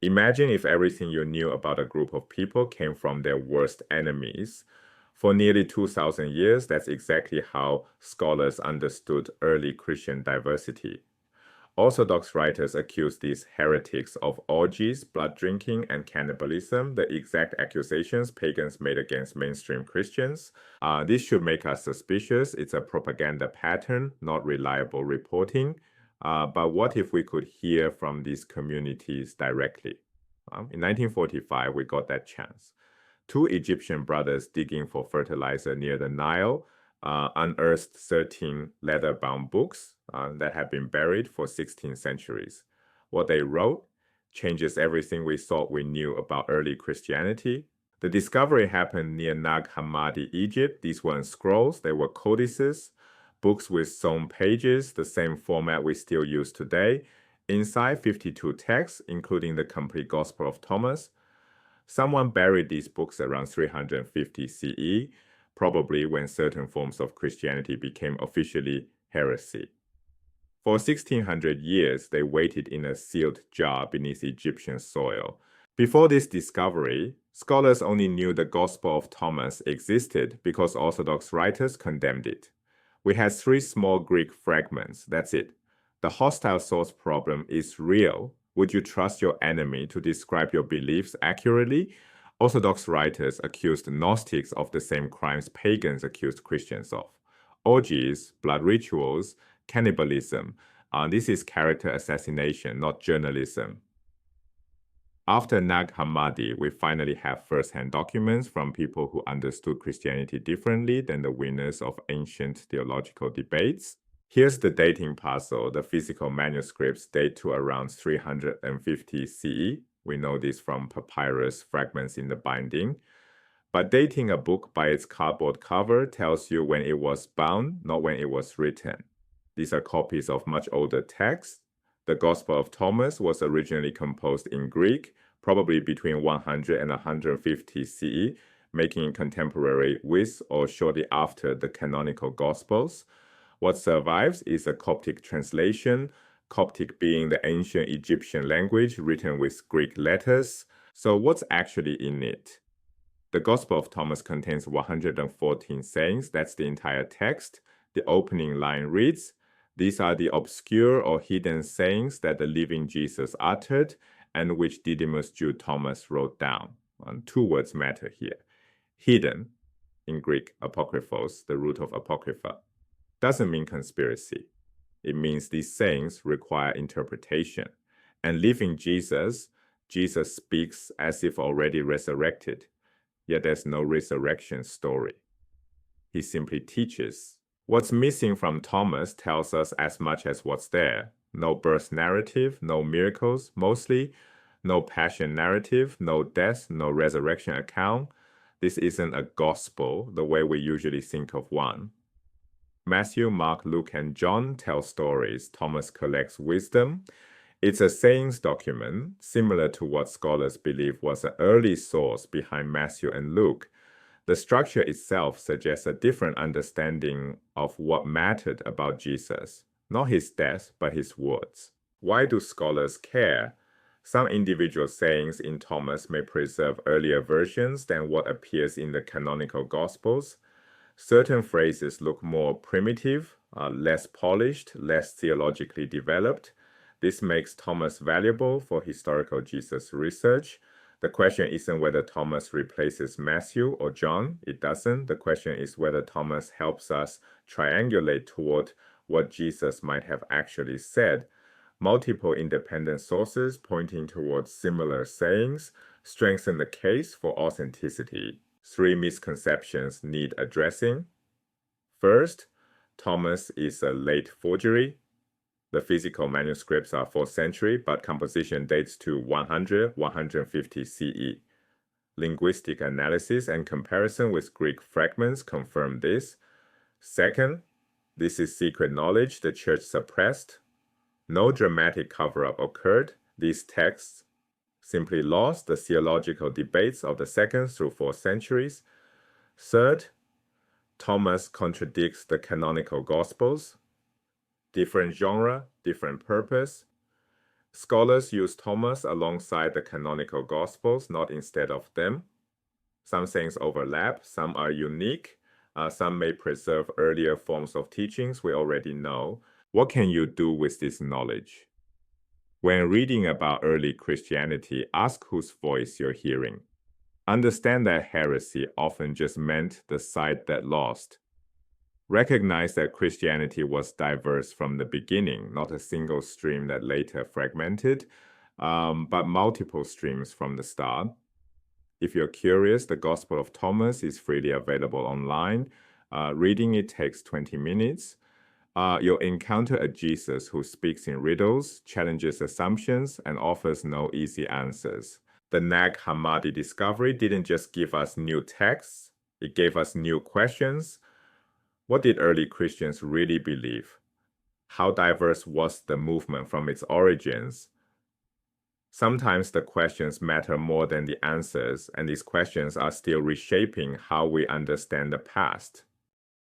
Imagine if everything you knew about a group of people came from their worst enemies. For nearly 2,000 years, that's exactly how scholars understood early Christian diversity. Orthodox writers accuse these heretics of orgies, blood drinking, and cannibalism, the exact accusations pagans made against mainstream Christians. This should make us suspicious. It's a propaganda pattern, not reliable reporting. But what if we could hear from these communities directly? In 1945, we got that chance. Two Egyptian brothers digging for fertilizer near the Nile unearthed 13 leather-bound books that had been buried for 16 centuries. What they wrote changes everything we thought we knew about early Christianity. The discovery happened near Nag Hammadi, Egypt. These weren't scrolls, they were codices, books with sewn pages, the same format we still use today. Inside, 52 texts, including the complete Gospel of Thomas. Someone buried these books around 350 CE, probably when certain forms of Christianity became officially heresy. For 1600 years, they waited in a sealed jar beneath Egyptian soil. Before this discovery, scholars only knew the Gospel of Thomas existed because Orthodox writers condemned it. We had 3 small Greek fragments, that's it. The hostile source problem is real. Would you trust your enemy to describe your beliefs accurately? Orthodox writers accused Gnostics of the same crimes pagans accused Christians of. Orgies, blood rituals, cannibalism. This is character assassination, not journalism. After Nag Hammadi, we finally have first-hand documents from people who understood Christianity differently than the winners of ancient theological debates. Here's the dating puzzle. The physical manuscripts date to around 350 CE. We know this from papyrus fragments in the binding. But dating a book by its cardboard cover tells you when it was bound, not when it was written. These are copies of much older texts. The Gospel of Thomas was originally composed in Greek, probably between 100 and 150 CE, making it contemporary with or shortly after the canonical Gospels. What survives is a Coptic translation, Coptic being the ancient Egyptian language written with Greek letters. So what's actually in it? The Gospel of Thomas contains 114 sayings. That's the entire text. The opening line reads, "These are the obscure or hidden sayings that the living Jesus uttered and which Didymus Jew Thomas wrote down." 2 words matter here. Hidden, in Greek, apokryphos, the root of apocrypha, doesn't mean conspiracy. It means these sayings require interpretation. And living Jesus speaks as if already resurrected, yet there's no resurrection story. He simply teaches. What's missing from Thomas tells us as much as what's there. No birth narrative, no miracles, mostly, no passion narrative, no death, no resurrection account. This isn't a gospel the way we usually think of one. Matthew, Mark, Luke, and John tell stories. Thomas collects wisdom. It's a sayings document, similar to what scholars believe was an early source behind Matthew and Luke. The structure itself suggests a different understanding of what mattered about Jesus, not his death, but his words. Why do scholars care? Some individual sayings in Thomas may preserve earlier versions than what appears in the canonical Gospels. Certain phrases look more primitive, less polished, less theologically developed. This makes Thomas valuable for historical Jesus research. The question isn't whether Thomas replaces Matthew or John. It doesn't. The question is whether Thomas helps us triangulate toward what Jesus might have actually said. Multiple independent sources pointing towards similar sayings strengthen the case for authenticity. 3 misconceptions need addressing. First, Thomas is a late forgery. The physical manuscripts are 4th century, but composition dates to 100, 150 CE. Linguistic analysis and comparison with Greek fragments confirm this. Second, this is secret knowledge the church suppressed. No dramatic cover-up occurred. These texts simply lost the theological debates of the 2nd through 4th centuries. Third, Thomas contradicts the canonical Gospels. Different genre, different purpose. Scholars use Thomas alongside the canonical Gospels, not instead of them. Some things overlap, some are unique, some may preserve earlier forms of teachings we already know. What can you do with this knowledge? When reading about early Christianity, ask whose voice you're hearing. Understand that heresy often just meant the side that lost. Recognize that Christianity was diverse from the beginning, not a single stream that later fragmented, but multiple streams from the start. If you're curious, the Gospel of Thomas is freely available online. Reading it takes 20 minutes. You'll encounter a Jesus who speaks in riddles, challenges assumptions, and offers no easy answers. The Nag Hammadi discovery didn't just give us new texts, it gave us new questions. What did early Christians really believe? How diverse was the movement from its origins? Sometimes the questions matter more than the answers, and these questions are still reshaping how we understand the past.